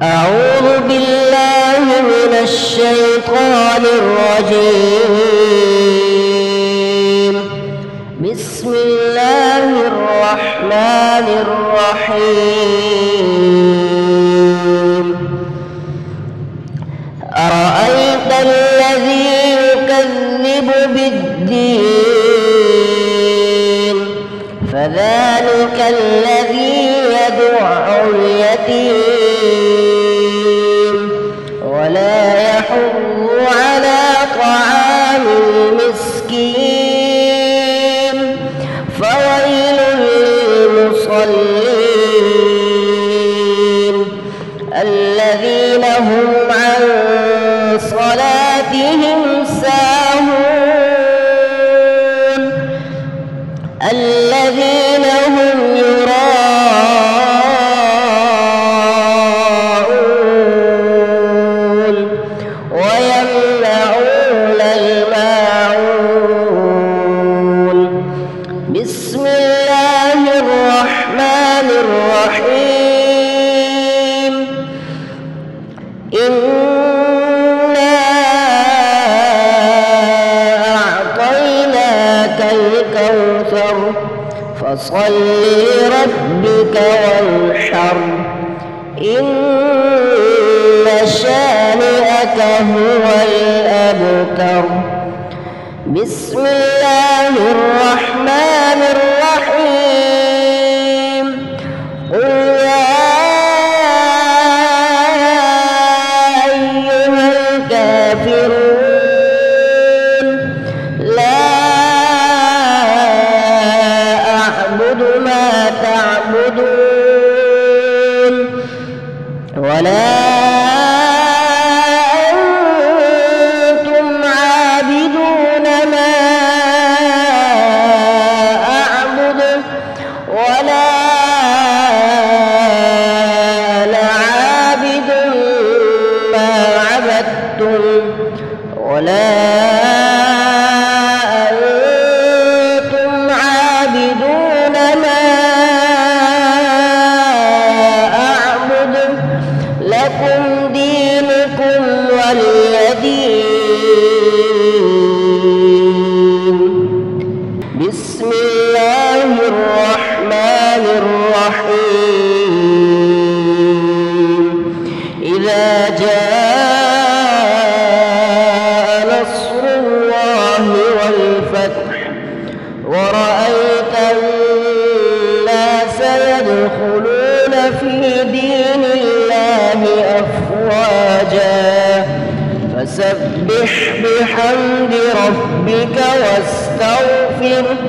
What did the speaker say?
أعوذ بالله من الشيطان الرجيم. بسم الله الرحمن الرحيم. أرأيت الذي يكذب بالدين فذلك الذي يدع اليتيم ولا يحض على طعام المسكين فويل للمصلين الذين هم عن صلاتهم ساهون الذين هم يراءون ويمنعون الماعون. بسم الله الرحمن الرحيم. إنا أعطيناك الكوثر فصل لربك وانحر إن شانئك هو الأبتر. بسم الله الرحمن الرحيم. قل يا أيها الكافرون لا أعبد ما تعبدون ولا أنتم عابدون ما أعبد ولا أنا عابد ما عبدتم ولا أنتم عابدون ما أعبد لكم دينكم ولي دين. بسم الله الرحمن الرحيم. إذا جاء نصر الله والفتح ورأيت الناس يدخلون في دين الله أفواجا فسبح بحمد ربك واستغفره